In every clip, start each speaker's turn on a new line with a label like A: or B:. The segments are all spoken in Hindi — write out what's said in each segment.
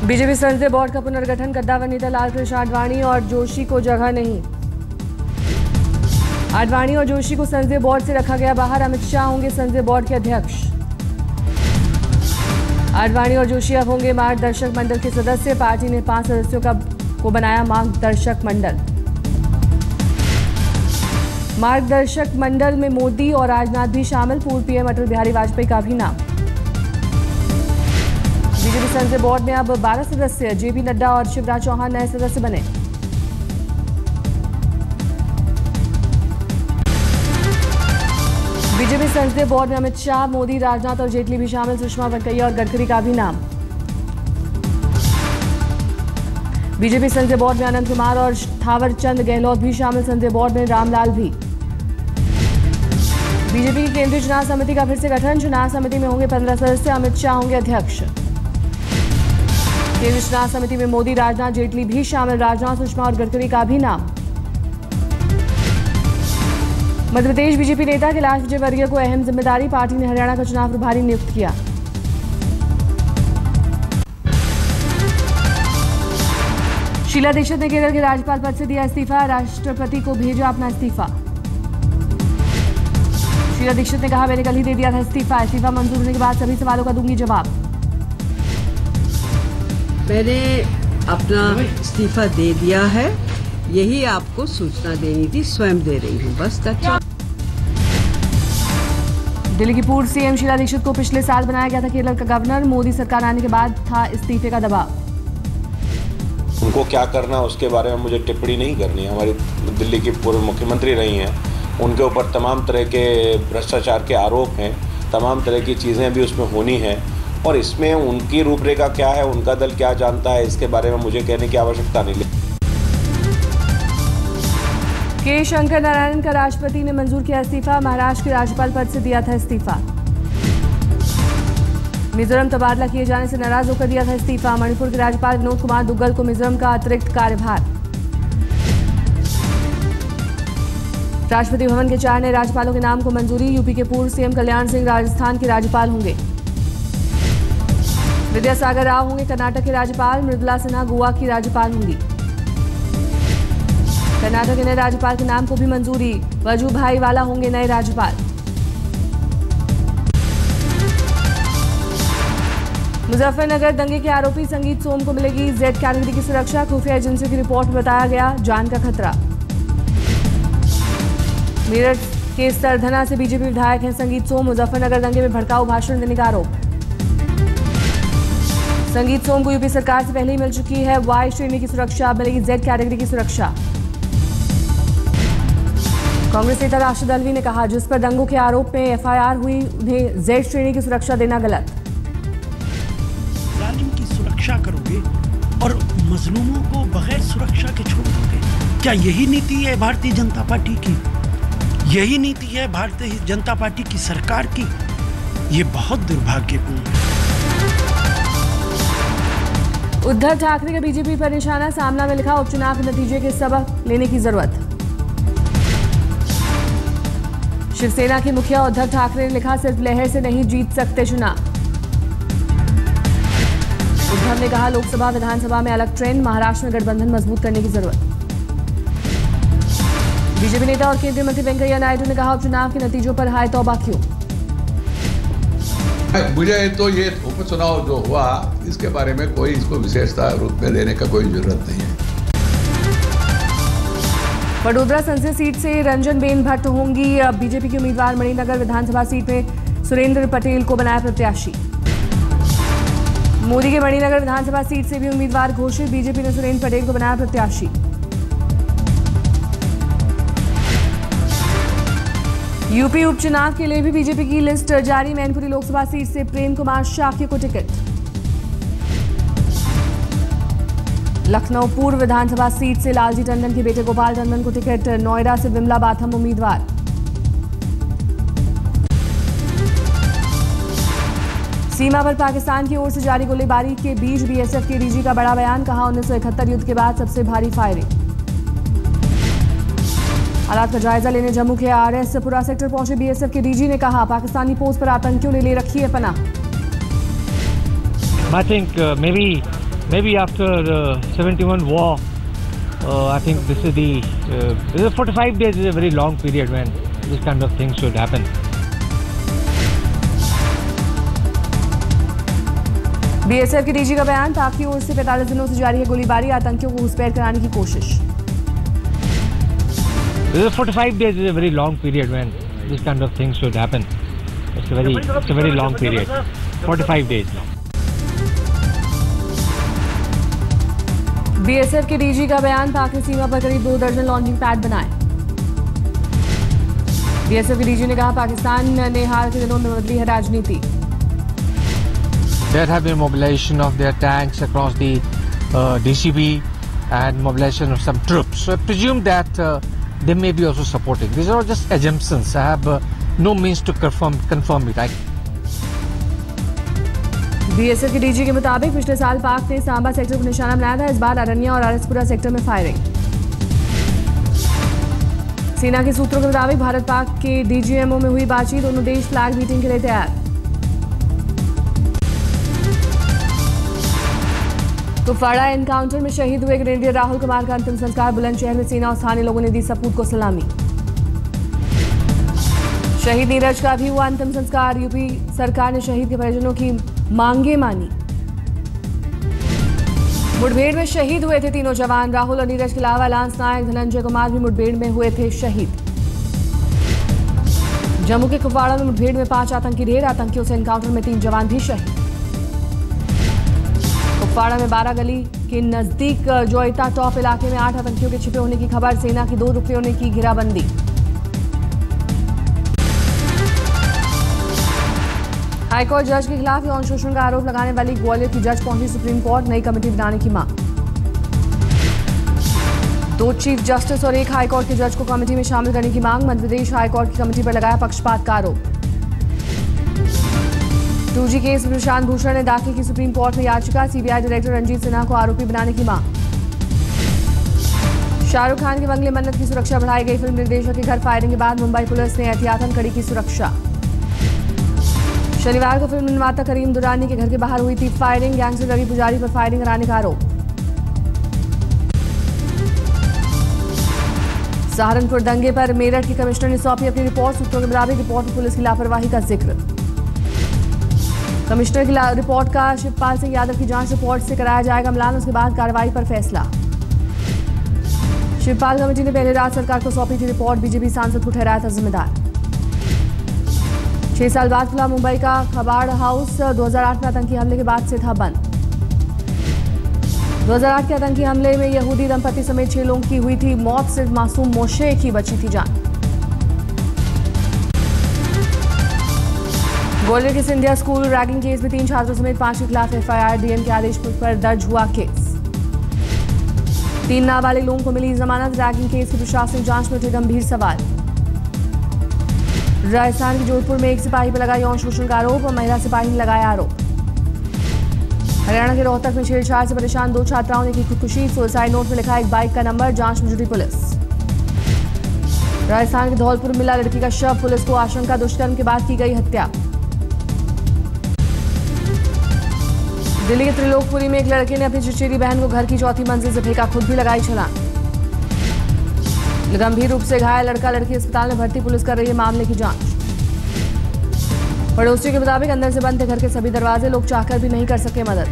A: बीजेपी संसदीय बोर्ड का पुनर्गठन, गद्दा व नेता लालकृष्ण आडवाणी और जोशी को जगह नहीं। आडवाणी और जोशी को संसदीय बोर्ड से रखा गया बाहर, अमित शाह होंगे संसदीय बोर्ड के अध्यक्ष। आडवाणी और जोशी अब होंगे मार्गदर्शक मंडल के सदस्य। पार्टी ने 5 सदस्यों को बनाया मार्गदर्शक मंडल। मार्गदर्शक मंडल में मोदी और राजनाथ भी शामिल। पूर्व पीएम अटल बिहारी वाजपेयी का भी नाम। बीजेपी संसदीय बोर्ड में अब 12 सदस्य। जेपी नड्डा और शिवराज चौहान नए सदस्य बने। बीजेपी संसदीय बोर्ड में अमित शाह, मोदी, राजनाथ और जेटली भी शामिल। सुषमा, वेंकैया और गडकरी का भी नाम। बीजेपी संसदीय बोर्ड में अनंत कुमार और थावर चंद गहलोत भी शामिल। संसदीय बोर्ड में रामलाल भी। बीजेपी की केंद्रीय चुनाव समिति का फिर से गठन। चुनाव समिति में होंगे 15 सदस्य। अमित शाह होंगे अध्यक्ष। केंद्रीय चुनाव समिति में मोदी, राजनाथ, जेटली भी शामिल। राजनाथ, सुषमा और गडकरी का भी नाम। मध्य प्रदेश बीजेपी नेता कैलाश विजयवर्गीय को अहम जिम्मेदारी। पार्टी ने हरियाणा का चुनाव प्रभारी नियुक्त किया। शीला दीक्षित ने केरल के राज्यपाल पद से दिया इस्तीफा। राष्ट्रपति को भेजा अपना इस्तीफा। शीला दीक्षित ने कहा, मैंने कल ही दे दिया था इस्तीफा। इस्तीफा मंजूर होने के बाद सभी सवालों का दूंगी जवाब।
B: मैंने अपना इस्तीफा दे दिया है, यही आपको सूचना देनी थी, स्वयं दे रही हूँ, बस तक।
A: दिल्ली की पूर्व सीएम शीला दीक्षित को पिछले साल बनाया गया था केरल का गवर्नर। मोदी सरकार आने के बाद था इस्तीफे का दबाव।
C: उनको क्या करना उसके बारे में मुझे टिप्पणी नहीं करनी है। हमारी दिल्ली की पूर्व मुख्यमंत्री रही हैं, उनके ऊपर तमाम तरह के भ्रष्टाचार के आरोप हैं, तमाम तरह की चीज़ें भी उसमें होनी हैं और इसमें उनकी रूपरेखा क्या है, उनका दल क्या जानता है, इसके बारे में मुझे कहने की आवश्यकता नहीं।
A: के शंकर नारायण का राष्ट्रपति ने मंजूर किया इस्तीफा। महाराष्ट्र के राज्यपाल पद से दिया था इस्तीफा। मिजोरम तबादला किए जाने से नाराज होकर दिया था इस्तीफा। मणिपुर के राज्यपाल विनोद कुमार दुग्गल को मिजोरम का अतिरिक्त कार्यभार। राष्ट्रपति भवन के 4 नए राज्यपालों के नाम को मंजूरी। यूपी के पूर्व सीएम कल्याण सिंह राजस्थान के राज्यपाल होंगे। विद्यासागर राव होंगे कर्नाटक के राज्यपाल। मृदुला सिन्हा गोवा की राज्यपाल होंगी। कर्नाटक के नए राज्यपाल के नाम को भी मंजूरी। वजूभाई वाला होंगे नए राज्यपाल। मुजफ्फरनगर दंगे के आरोपी संगीत सोम को मिलेगी जेड कैटेगरी की सुरक्षा। खुफिया एजेंसी की रिपोर्ट में बताया गया जान का खतरा। मेरठ के सरधना से बीजेपी विधायक हैं संगीत सोम। मुजफ्फरनगर दंगे में भड़काऊ भाषण देने का आरोप। संगीत सोम को यूपी सरकार से पहले ही मिल चुकी है वाई श्रेणी की सुरक्षा, अब मिलेगी जेड कैटेगरी की सुरक्षा। कांग्रेस नेता राशिद अल्वी ने कहा, जिस पर दंगों के आरोप में एफआईआर हुई उन्हें जेड श्रेणी की सुरक्षा देना गलत।
D: जालिम की सुरक्षा करोगे और मजलूमों को बगैर सुरक्षा के छोड़ दोगे। क्या यही नीति है भारतीय जनता पार्टी की? यही नीति है भारतीय जनता पार्टी की सरकार की? ये बहुत दुर्भाग्यपूर्ण है।
A: उद्धव ठाकरे का बीजेपी पर निशाना। सामना में लिखा, उपचुनाव के नतीजे के सबक लेने की जरूरत। शिवसेना के मुखिया उद्धव ठाकरे ने लिखा, सिर्फ लहर से नहीं जीत सकते चुनाव। उद्धव ने कहा, लोकसभा विधानसभा में अलग ट्रेंड, महाराष्ट्र में गठबंधन मजबूत करने की जरूरत। बीजेपी नेता और केंद्रीय मंत्री वेंकैया नायडू ने कहा, उपचुनाव के नतीजों पर हाय तौबा क्यों।
E: मुझे तो ये उपचुनाव जो हुआ इसके बारे में कोई इसको विशेषता रूप में लेने का कोई जरूरत नहीं है।
A: वडोदरा संसदीय सीट से रंजनबेन भट्ट होंगी बीजेपी की उम्मीदवार। मणिनगर विधानसभा सीट में सुरेंद्र पटेल को बनाया प्रत्याशी। मोदी के मणिनगर विधानसभा सीट से भी उम्मीदवार घोषित। बीजेपी ने सुरेंद्र पटेल को बनाया प्रत्याशी। यूपी उपचुनाव के लिए भी बीजेपी की लिस्ट जारी। मैनपुरी लोकसभा सीट से प्रेम कुमार शाक्य को टिकट। लखनऊ पूर्व विधानसभा सीट से लालजी टंडन के बेटे गोपाल टंडन को टिकट। नोएडा से विमला बाथम उम्मीदवार। सीमा पर पाकिस्तान की ओर से जारी गोलीबारी के बीच बीएसएफ के डीजी का बड़ा बयान। कहा, 1971 युद्ध के बाद सबसे भारी फायरिंग। हालात का जायजा लेने जम्मू के आरएसपुरा सेक्टर पहुंचे बीएसएफ के डीजी ने कहा, पाकिस्तानी पोस्ट पर आतंकियों ने ले रखी है पनाह।
F: I think maybe maybe after 71 war, I think this is 45 days is a very long period when this kind of things should happen.
A: BSF के डीजी का बयान, पाक की ओर से 45 दिनों से जारी है गोलीबारी, आतंकियों को घुसपैठ कराने की कोशिश।
F: 45 days is a very long period when this kind of things should happen. It's a very long period. 45 days long.
A: BSF के डीजी का बयान, पाक ने सीमा पर करीब 2 दर्जन लॉन्चिंग पैड बनाए। बीएसएफ के डीजी ने कहा, पाकिस्तान ने हाल के दिनों में बदली है राजनीति।
F: There have been mobilization of their tanks across the DCB and mobilization of some troops. So I presume that they may be also supporting. These are just assumptions. I have no means to confirm it.
A: BSF के डीजी के मुताबिक पिछले साल पाक ने सांबा सेक्टर को निशाना बनाया था। इस बार अरनिया और आरएसपुरा सेक्टर में फायरिंग। सेना के सूत्रों के मुताबिक भारत पाक के डीजीएमओ में हुई बातचीत, दोनों देश फ्लैग मीटिंग के लिए तैयार। कुपवाड़ा एनकाउंटर में शहीद हुए ग्रेनेडियर राहुल कुमार का अंतिम संस्कार, बुलंदशहर में सेना और स्थानीय लोगों ने दी सपूत को सलामी। शहीद नीरज का भी हुआ अंतिम संस्कार, यूपी सरकार ने शहीद के परिजनों की मांगे मानी। मुठभेड़ में शहीद हुए थे तीनों जवान, राहुल और नीरज के अलावा लांस नायक धनंजय कुमार भी मुठभेड़ में हुए थे शहीद। जम्मू के कुपवाड़ा में मुठभेड़ में 5 आतंकी ढेर, आतंकियों से एनकाउंटर में 3 जवान भी शहीद। कुपवाड़ा में 12 गली के नजदीक जोइता टॉप इलाके में 8 आतंकियों के छिपे होने की खबर, सेना की 2 टुकड़ियों ने की घेराबंदी। हाईकोर्ट जज के खिलाफ यौन शोषण का आरोप लगाने वाली ग्वालियर की जज पहुंची सुप्रीम कोर्ट, नई कमेटी बनाने की मांग। 2 चीफ जस्टिस और 1 हाईकोर्ट के जज को कमेटी में शामिल करने की मांग, मध्य प्रदेश हाईकोर्ट की कमेटी पर लगाया पक्षपात का आरोप। 2G केस में प्रशांत भूषण ने दाखिल की सुप्रीम कोर्ट में याचिका, सीबीआई डायरेक्टर रंजीत सिन्हा को आरोपी बनाने की मांग। शाहरुख खान के बंगले मन्नत की सुरक्षा बढ़ाई गई, फिल्म निर्देशक के घर फायरिंग के बाद मुंबई पुलिस ने एहतियातन कड़ी की सुरक्षा। शनिवार को फिल्म निर्माता करीम दुरानी के घर के बाहर हुई थी फायरिंग, गैंगस्टर रवि पुजारी पर फायरिंग कराने का आरोप। सहारनपुर दंगे पर मेरठ के कमिश्नर ने सौंपी अपनी रिपोर्ट, सूत्रों के मुताबिक रिपोर्ट में पुलिस की लापरवाही का जिक्र। कमिश्नर की रिपोर्ट का शिवपाल सिंह यादव की जांच रिपोर्ट से कराया जाएगा मिलान, उसके बाद कार्रवाई पर फैसला। शिवपाल कमेटी ने पहले राज्य सरकार को सौंपी थी रिपोर्ट, बीजेपी सांसद को ठहराया था जिम्मेदार। 6 साल बाद खुला मुंबई का कबाड़ हाउस, 2008 में आतंकी हमले के बाद से था बंद। 2008 के आतंकी हमले में यहूदी दंपति समेत 6 लोगों की हुई थी मौत, सिर्फ मासूम मोशे की बची थी जान। ग्वालियर के सिंधिया स्कूल रैगिंग केस में 3 छात्रों समेत 5 के खिलाफ एफआईआर, डीएम के आदेश पर दर्ज हुआ केस। 3 नाबालिग लोगों को मिली जमानत, रैगिंग केस की प्रशासनिक जांच में उठे गंभीर सवाल। राजस्थान के जोधपुर में 1 सिपाही पर लगा यौन शोषण का आरोप और महिला सिपाही ने लगाया आरोप। हरियाणा के रोहतक में छेड़छाड़ से परेशान 2 छात्राओं ने की खुदकुशी, सुसाइड नोट में लिखा एक बाइक का नंबर, जांच में जुटी पुलिस। राजस्थान के धौलपुर में मिला लड़की का शव, पुलिस को आशंका दुष्कर्म के बाद की गई हत्या। दिल्ली के त्रिलोकपुरी में एक लड़के ने अपनी चचेरी बहन को घर की 4थी मंजिल से फेंका, खुद भी लगाई छलांग। गंभीर रूप से घायल लड़का लड़की अस्पताल में भर्ती, पुलिस कर रही है मामले की जांच। पड़ोसियों के मुताबिक अंदर से बंद थे घर के सभी दरवाजे, लोग चाहकर भी नहीं कर सके मदद।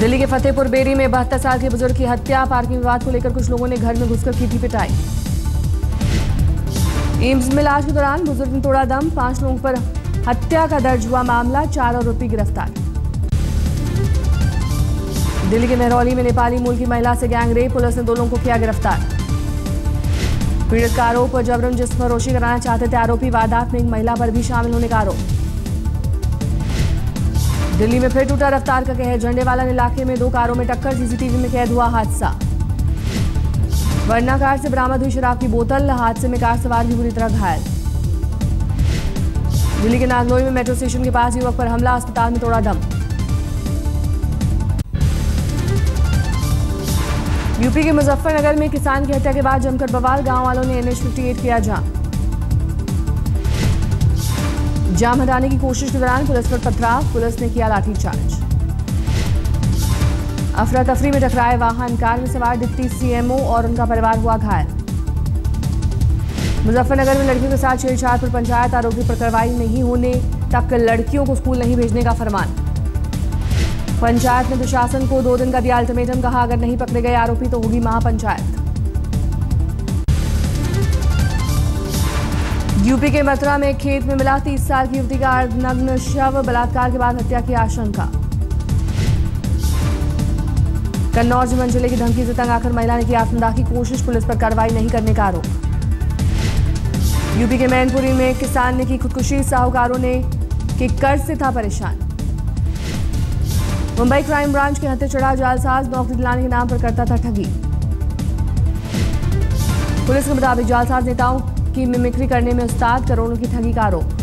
A: दिल्ली के फतेहपुर बेरी में 72 साल के बुजुर्ग की हत्या, पार्किंग विवाद को लेकर कुछ लोगों ने घर में घुसकर की थी पिटाई। एम्स में इलाज के दौरान बुजुर्ग ने तोड़ा दम, 5 लोगों पर हत्या का दर्ज हुआ मामला, 4 आरोपी गिरफ्तार। दिल्ली के महरौली में नेपाली मूल की महिला से गैंग रेप, पुलिस ने 2 लोगों को किया गिरफ्तार। पीड़ित का आरोप जबरन जिस्म फरोशी कराना चाहते थे आरोपी, वारदात में एक महिला पर भी शामिल होने का आरोप। दिल्ली में फिर टूटा रफ्तार का कहर, झंडेवाला इलाके में 2 कारों में टक्कर, सीसीटीवी में कैद हुआ हादसा। वरना कार से बरामद हुई शराब की बोतल, हादसे में कार सवार भी बुरी तरह घायल। दिल्ली के नागलोई में मेट्रो स्टेशन के पास युवक पर हमला, अस्पताल में तोड़ा दम। यूपी के मुजफ्फरनगर में किसान की हत्या के बाद जमकर बवाल, गांव वालों ने NH-58 किया जाम हटाने की कोशिश के दौरान पुलिस पर पथराव, पुलिस ने किया लाठीचार्ज। अफरा तफरी में टकराए वाहन, कार में सवार डिप्टी सीएमओ और उनका परिवार हुआ घायल। मुजफ्फरनगर में लड़कियों के साथ छेड़छाड़ पर पंचायत, आरोपी पर कार्रवाई नहीं होने तक लड़कियों को स्कूल नहीं भेजने का फरमान। पंचायत ने प्रशासन को 2 दिन का दिया अल्टीमेटम, कहा अगर नहीं पकड़े गए आरोपी तो होगी महापंचायत। यूपी के मथुरा में एक खेत में मिला 30 साल की युवती का अर्धनग्न शव, बलात्कार के बाद हत्या की आशंका। कन्नौज में मंजिले की धमकी से तंग आकर महिला ने की आत्मदाह की कोशिश, पुलिस पर कार्रवाई नहीं करने का आरोप। यूपी के मैनपुरी में एक किसान ने की खुदकुशी, साहूकारों ने के कर्ज से था परेशान। मुंबई क्राइम ब्रांच के हत्थे चढ़ा जालसाज, नौकरी दिलाने के नाम पर करता था ठगी। पुलिस के मुताबिक जालसाज नेताओं की मिमिक्री करने में उस्ताद, करोड़ों की ठगी का आरोप।